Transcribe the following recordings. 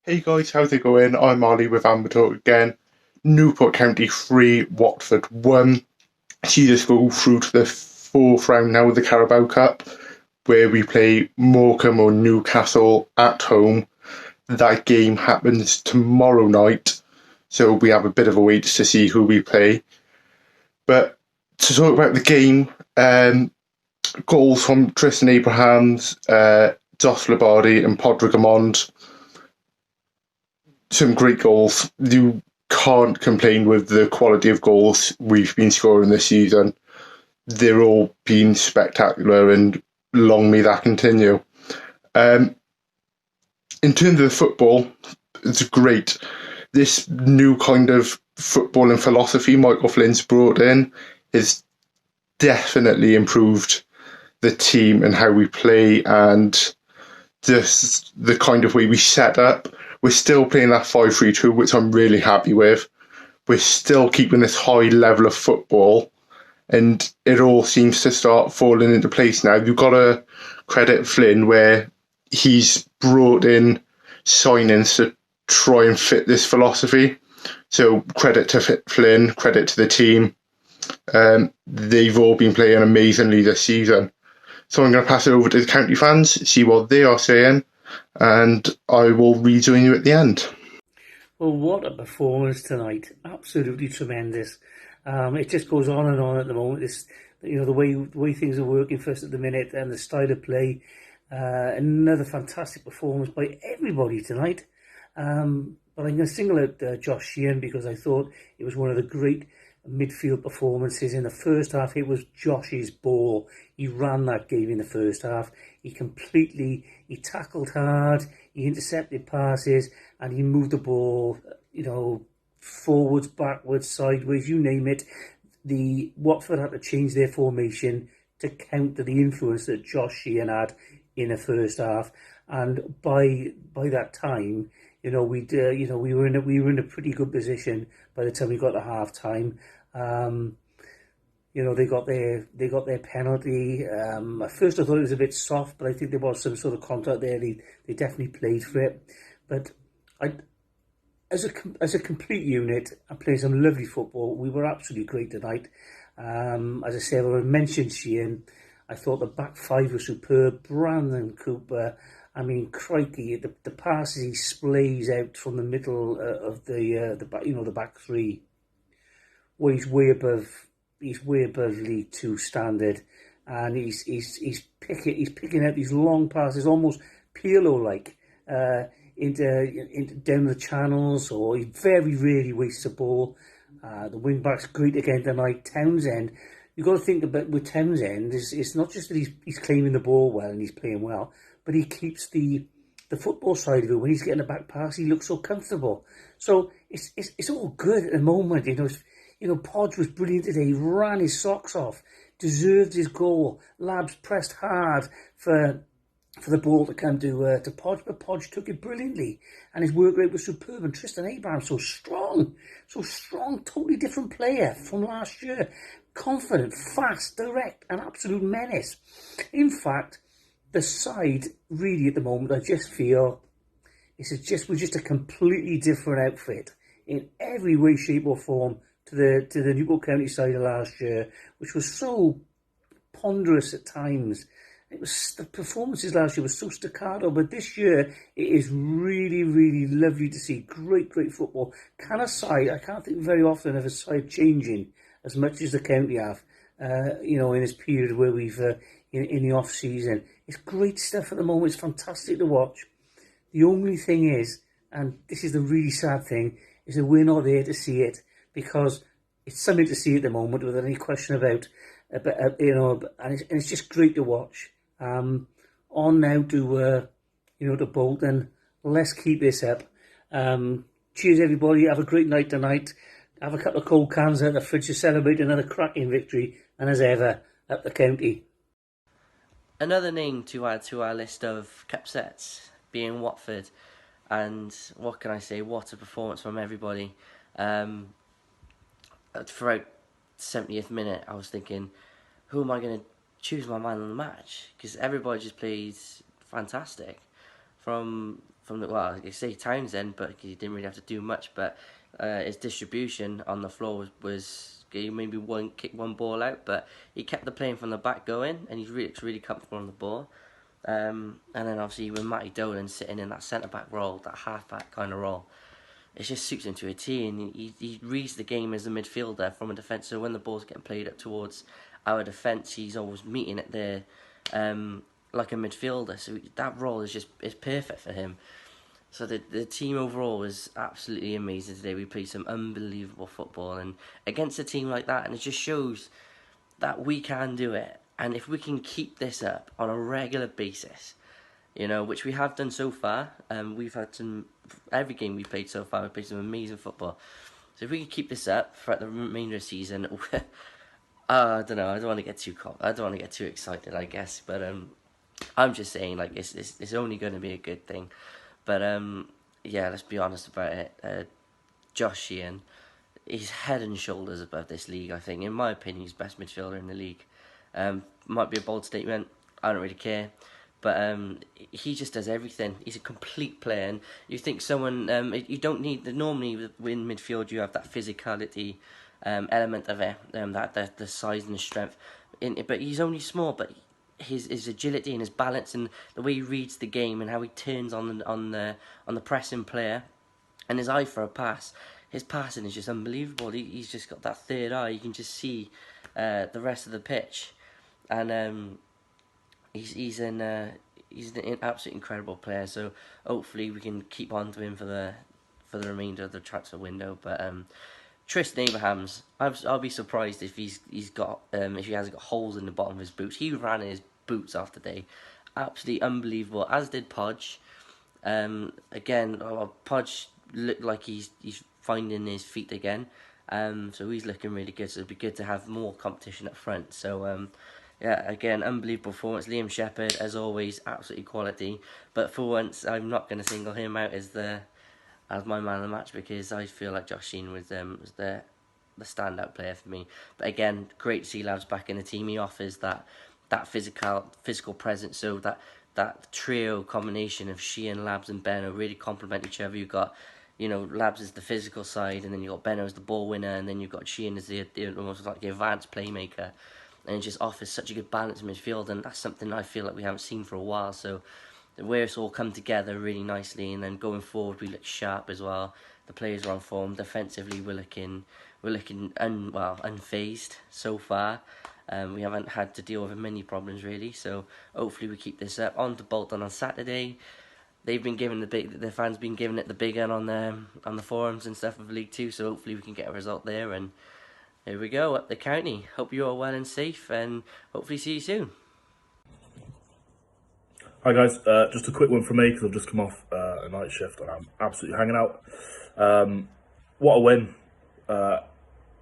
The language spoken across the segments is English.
Hey guys, how's it going? I'm Ollie with Amber Talk again. Newport County 3, Watford 1. See us go through to the fourth round now of the Carabao Cup, where we play Morecambe or Newcastle at home. That game happens tomorrow night, so we have a bit of a wait to see who we play. But to talk about the game, goals from Tristan Abrahams, Dos Labardi and Podrick Amond. Some great goals. You can't complain with the quality of goals we've been scoring this season. They're all been spectacular, and long may that continue. In terms of the football, it's great. This new kind of footballing philosophy Michael Flynn's brought in has definitely improved the team and how we play and just the kind of way we set up. We're still playing that 5-3-2, which I'm really happy with. We're still keeping this high level of football, and it all seems to start falling into place now. You've got to credit Flynn where he's brought in signings to try and fit this philosophy. So credit to Flynn, credit to the team. They've all been playing amazingly this season. So I'm going to pass it over to the county fans, see what they are saying, and I will rejoin you at the end. Well, what a performance tonight! Absolutely tremendous. It just goes on and on at the moment. This, the way things are working for us at the minute, and the style of play. Another fantastic performance by everybody tonight. But I'm going to single out Josh Sheehan because I thought it was one of the great midfield performances in the first half. It was Josh's ball. He ran that game in the first half. He tackled hard, he intercepted passes, and he moved the ball, forwards, backwards, sideways, you name it. The Watford had to change their formation to counter the influence that Josh Sheehan had in the first half, and by that time, we were in a pretty good position by the time we got to half time. They got their penalty. At first, I thought it was a bit soft, but I think there was some sort of contact there. They definitely played for it, but I, as a complete unit and playing some lovely football, we were absolutely great tonight. As I said, when I mentioned Sheehan, I thought the back five was superb. Brandon Cooper, I mean, crikey, the passes he splays out from the middle of the back three. Well, he's way above League Two standard, and he's picking out these long passes, almost Pirlo like, into down the channels, or he very rarely wastes a ball. The wing back's great again tonight. Townsend, you've got to think about with Townsend, it's not just that he's claiming the ball well and he's playing well, but he keeps the football side of it. When he's getting a back pass, he looks so comfortable. So it's all good at the moment. Podge was brilliant today. He ran his socks off, deserved his goal. Labs pressed hard for the ball to come to Podge, but Podge took it brilliantly, and his work rate was superb. And Tristan Abraham, so strong, totally different player from last year. Confident, fast, direct, an absolute menace. In fact, the side really at the moment, I just feel we're just a completely different outfit in every way, shape, or form to the Newport County side of last year, which was so ponderous at times. The performances last year were so staccato, but this year it is really, really lovely to see. Great football. I can't think very often of a side changing as much as the county have. In this period where we've in the off season, it's great stuff at the moment. It's fantastic to watch. The only thing is, and this is the really sad thing, is that we're not there to see it, because it's something to see at the moment without any question about and it's just great to watch. On now to Bolton. Let's keep this up. Cheers everybody. Have a great night tonight. Have a couple of cold cans out of the fridge to celebrate another cracking victory, and as ever, up the county. Another name to add to our list of cup sets being Watford, and what can I say? What a performance from everybody. Throughout 70th minute, I was thinking, who am I going to choose my man of the match? Because everybody just plays fantastic. from the, well, you say Townsend, but he didn't really have to do much. But his distribution on the floor was he maybe kicked one ball out, but he kept the playing from the back going, and he's really comfortable on the ball. And then obviously with Matty Dolan sitting in that centre back role, that half back kind of role, it just suits him to a T, and he reads the game as a midfielder from a defence. So when the ball's getting played up towards our defence, he's always meeting it there like a midfielder. So that role is perfect for him. So the team overall was absolutely amazing today. We played some unbelievable football, and against a team like that, and it just shows that we can do it. And if we can keep this up on a regular basis, which we have done so far, we've had every game we played so far, we've played some amazing football. So if we can keep this up throughout the remainder of the season, I don't know, I don't want to get too excited, I guess, but I'm just saying, like, it's only going to be a good thing. But yeah, let's be honest about it. Josh Sheehan, he's head and shoulders above this league, I think. In my opinion, he's best midfielder in the league. Might be a bold statement, I don't really care. But he just does everything. He's a complete player. And you think someone, you don't need, normally in midfield you have that physicality element of it, the size and the strength. But he's only small, but his agility and his balance and the way he reads the game and how he turns on the pressing player and his eye for a pass. His passing is just unbelievable. He's just got that third eye. You can just see the rest of the pitch, and he's an absolutely incredible player. So hopefully we can keep on to him for the remainder of the transfer window. But Tristan Abrahams, I'll be surprised if he hasn't got holes in the bottom of his boots. He ran in his boots after day, absolutely unbelievable. As did Podge. Again, Podge looked like he's finding his feet again. So he's looking really good. So it'd be good to have more competition up front. So yeah, again, unbelievable performance. Liam Shepherd, as always, absolutely quality. But for once, I'm not going to single him out as my man of the match, because I feel like Josh Sheehan was the standout player for me. But again, great to see Labs back in the team. He offers that physical presence. So that trio combination of Sheehan, Labs, and Benno really complement each other. You've got, Labs is the physical side, and then you've got Benno as the ball winner, and then you've got Sheehan as the almost like the advanced playmaker. And it just offers such a good balance in midfield, and that's something I feel like we haven't seen for a while. So where it's all come together really nicely, and then going forward we look sharp as well. The players are on form. Defensively we're looking unfazed so far. We haven't had to deal with many problems really. So hopefully we keep this up. On to Bolton on Saturday. They've been giving the fans been giving it the big one on the forums and stuff of League Two. So hopefully we can get a result there. And here we go, up the county. Hope you're all well and safe, and hopefully see you soon. Hi guys, just a quick one from me because I've just come off a night shift and I'm absolutely hanging out. What a win,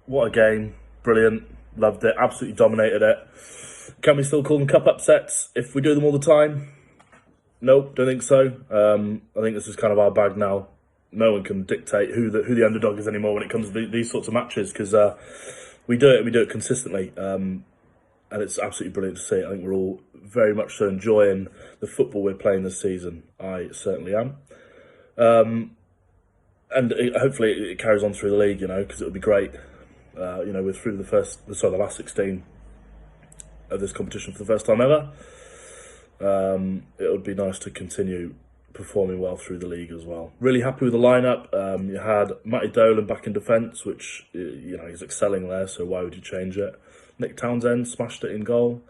what a game, brilliant, loved it, absolutely dominated it. Can we still call them cup upsets if we do them all the time? Nope, don't think so. I think this is kind of our bag now. No one can dictate who the underdog is anymore when it comes to these sorts of matches, because we do it consistently, and it's absolutely brilliant to see. I think we're all very much so enjoying the football we're playing this season. I certainly am, and hopefully it carries on through the league, because it would be great. We're through the last 16 of this competition for the first time ever. It would be nice to continue performing well through the league as well. Really happy with the lineup. You had Matty Dolan back in defence, which he's excelling there, so why would you change it? Nick Townsend smashed it in goal.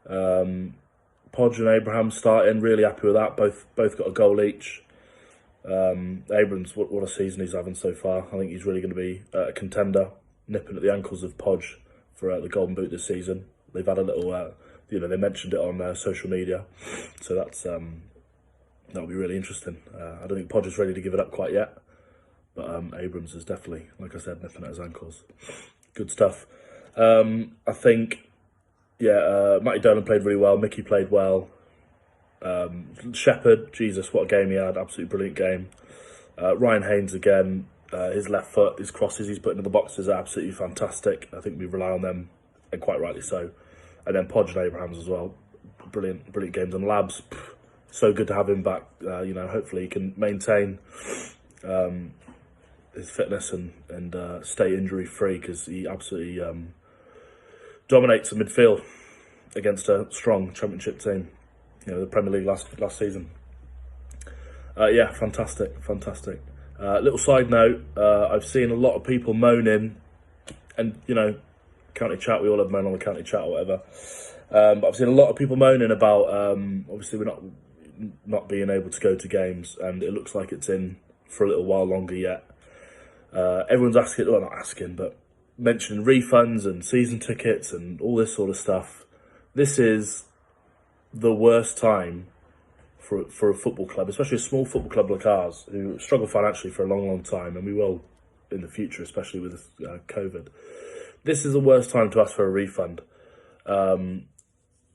Podge and Abraham starting, really happy with that. Both got a goal each. Abrams, what a season he's having so far. I think he's really going to be a contender, nipping at the ankles of Podge for the Golden Boot this season. They've had a little, they mentioned it on social media, so that'll be really interesting. I don't think Podge is ready to give it up quite yet, but Abrams is definitely, like I said, nipping at his ankles. Good stuff. I think, Matty Dolan played really well. Mickey played well. Shepherd, Jesus, what a game he had. Absolutely brilliant game. Ryan Haynes again, his left foot, his crosses he's putting in the boxes are absolutely fantastic. I think we rely on them, and quite rightly so. And then Podge and Abrahams as well. Brilliant games. And Labs, so good to have him back. Hopefully he can maintain his fitness and stay injury free, because he absolutely dominates the midfield against a strong Championship team. The Premier League last season. Fantastic. Little side note, I've seen a lot of people moaning, and county chat, we all have moan on the county chat or whatever. But I've seen a lot of people moaning about obviously we're not being able to go to games, and it looks like it's in for a little while longer yet. Everyone's asking, well, not asking, but mentioning refunds and season tickets and all this sort of stuff. This is the worst time for a football club, especially a small football club like ours, who struggle financially for a long time, and we will in the future, especially with COVID. This is the worst time to ask for a refund.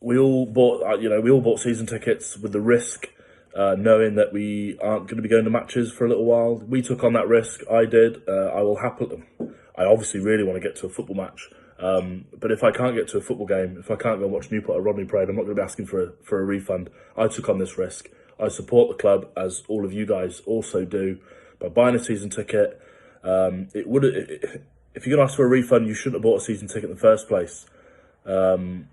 We all bought season tickets with the risk, knowing that we aren't going to be going to matches for a little while. We took on that risk. I did. I obviously really want to get to a football match. But if I can't get to a football game, if I can't go and watch Newport or Rodney Parade, I'm not going to be asking for a refund. I took on this risk. I support the club, as all of you guys also do, by buying a season ticket. If you're going to ask for a refund, you shouldn't have bought a season ticket in the first place. And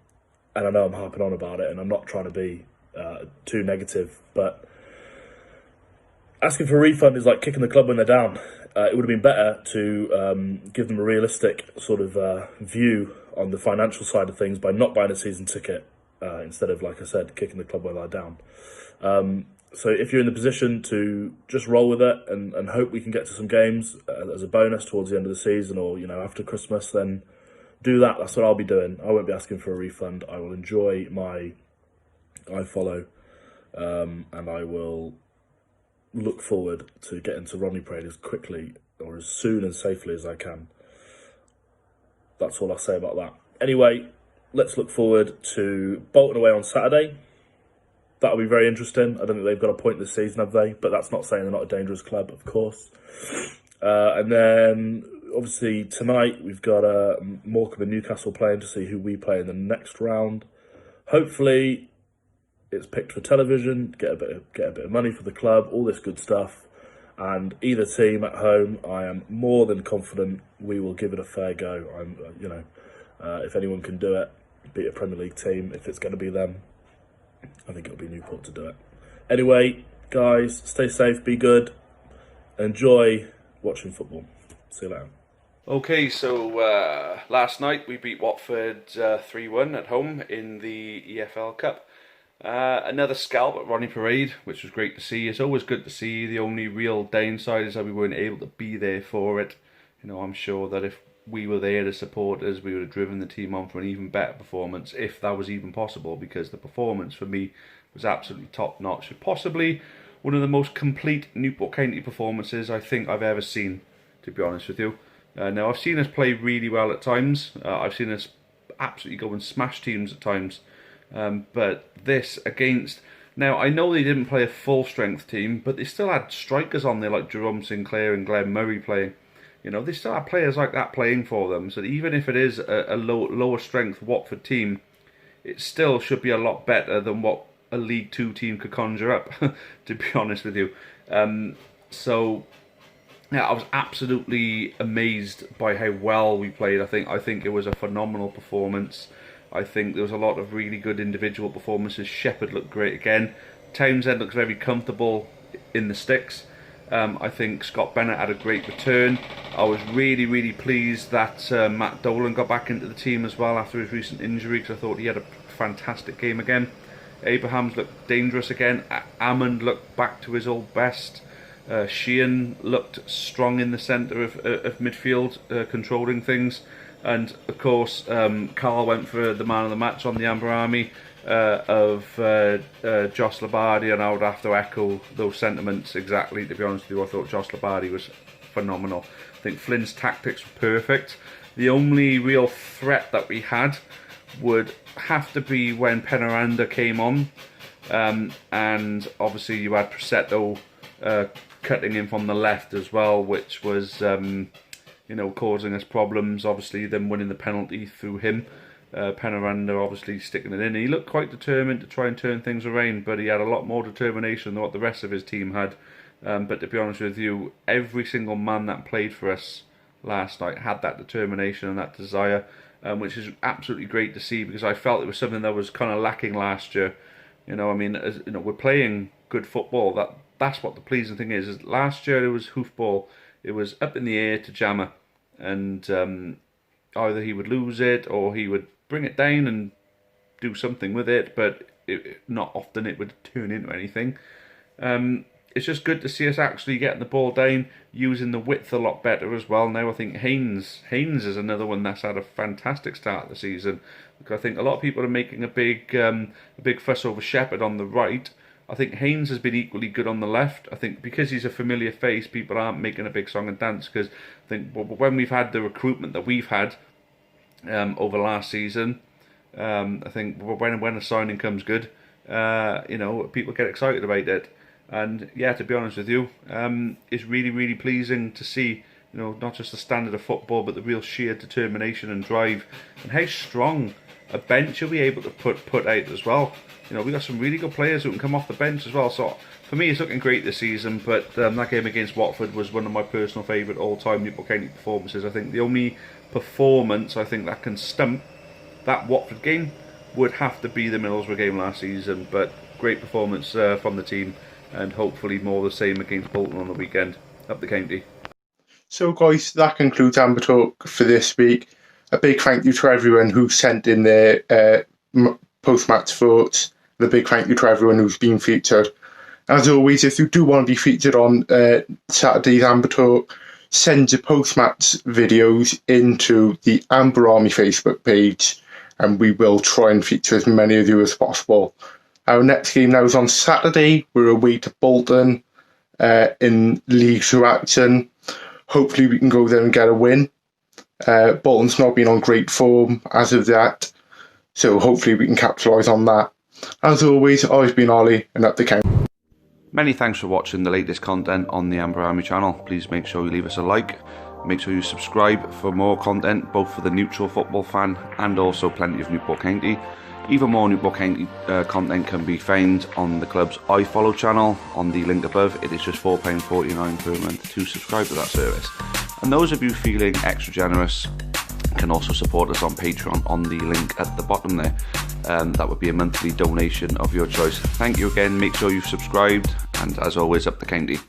I know I'm harping on about it, and I'm not trying to be too negative, but asking for a refund is like kicking the club when they're down. It would have been better to give them a realistic sort of view on the financial side of things by not buying a season ticket instead of, like I said, kicking the club when they're down. So if you're in the position to just roll with it and hope we can get to some games as a bonus towards the end of the season, or after Christmas, then do that. That's what I'll be doing. I won't be asking for a refund. I will enjoy my iFollow, and I will look forward to getting to Rodney Parade as quickly or as soon and safely as I can. That's all I'll say about that. Anyway, let's look forward to Bolton away on Saturday. That'll be very interesting. I don't think they've got a point this season, have they? But that's not saying they're not a dangerous club, of course. And then, obviously, tonight we've got Morecambe and Newcastle playing to see who we play in the next round. Hopefully, it's picked for television, get a bit of money for the club, all this good stuff. And either team at home, I am more than confident we will give it a fair go. If anyone can do it, beat a Premier League team, if it's going to be them, I think it'll be Newport to do it. Anyway, guys, stay safe, be good, enjoy watching football. See you later. Okay, so last night we beat Watford 3-1 at home in the EFL Cup. Another scalp at Rodney Parade, which was great to see. It's always good to see. The only real downside is that we weren't able to be there for it. I'm sure that if we were there as supporters, we would have driven the team on for an even better performance, if that was even possible, because the performance for me was absolutely top notch. Possibly one of the most complete Newport County performances I think I've ever seen, to be honest with you. Now, I've seen us play really well at times. I've seen us absolutely go and smash teams at times. But this against... Now, I know they didn't play a full-strength team, but they still had strikers on there like Jerome Sinclair and Glenn Murray playing. They still have players like that playing for them. So even if it is a lower-strength Watford team, it still should be a lot better than what a League Two team could conjure up, to be honest with you. So... yeah, I was absolutely amazed by how well we played. I think it was a phenomenal performance. I think there was a lot of really good individual performances. Shepherd looked great again. Townsend looks very comfortable in the sticks. I think Scott Bennett had a great return. I was really, really pleased that Matt Dolan got back into the team as well after his recent injury, because I thought he had a fantastic game again. Abrahams looked dangerous again. Ammon looked back to his old best. Sheehan looked strong in the centre of midfield, controlling things. And, of course, Carl went for the man of the match on the Amber Army of Josh Labardi, and I would have to echo those sentiments exactly, to be honest with you. I thought Josh Labardi was phenomenal. I think Flynn's tactics were perfect. The only real threat that we had would have to be when Penaranda came on. And, obviously, you had Presetto cutting in from the left as well, which was, causing us problems. Obviously, them winning the penalty through him. Penaranda obviously sticking it in. He looked quite determined to try and turn things around, but he had a lot more determination than what the rest of his team had. But to be honest with you, every single man that played for us last night had that determination and that desire, which is absolutely great to see, because I felt it was something that was kind of lacking last year. You know, I mean, as, you know, we're playing good football. That's what the pleasing thing is last year it was hoofball. It was up in the air to Jammer, and either he would lose it or he would bring it down and do something with it, but not often it would turn into anything. It's just good to see us actually getting the ball down, using the width a lot better as well. Now I think Haynes is another one that's had a fantastic start of the season. Because I think a lot of people are making a big fuss over Shepherd on the right. I think Haynes has been equally good on the left. I think because he's a familiar face, people aren't making a big song and dance, because I think when we've had the recruitment that we've had over last season, I think when a signing comes good, you know, people get excited about it. And yeah, to be honest with you, it's really, really pleasing to see, you know, not just the standard of football, but the real sheer determination and drive, and how strong a bench are we able to put out as well. You know, we got some really good players who can come off the bench as well. So for me, it's looking great this season. But that game against Watford was one of my personal favourite all-time Newport County performances. I think the only performance I think that can stump that Watford game would have to be the Middlesbrough game last season. But great performance from the team, and hopefully more the same against Bolton on the weekend. Up the county. So guys, that concludes Amber Talk for this week. A big thank you to everyone who sent in their post-match thoughts. And a big thank you to everyone who's been featured. As always, if you do want to be featured on Saturday's Amber Talk, send your post-match videos into the Amber Army Facebook page, and we will try and feature as many of you as possible. Our next game now is on Saturday. We're away to Bolton in League 2 action. Hopefully we can go there and get a win. Bolton's not been on great form as of yet, so hopefully we can capitalise on that. As always, I've been Ollie, and up the count. Many thanks for watching the latest content on the Amber Army channel. Please make sure you leave us a like. Make sure you subscribe for more content, both for the neutral football fan and also plenty of Newport County. Even more Newport County content can be found on the club's iFollow channel on the link above. It is just £4.49 per month to subscribe to that service. And those of you feeling extra generous can also support us on Patreon on the link at the bottom there. That would be a monthly donation of your choice. Thank you again, make sure you've subscribed, and as always, up the county.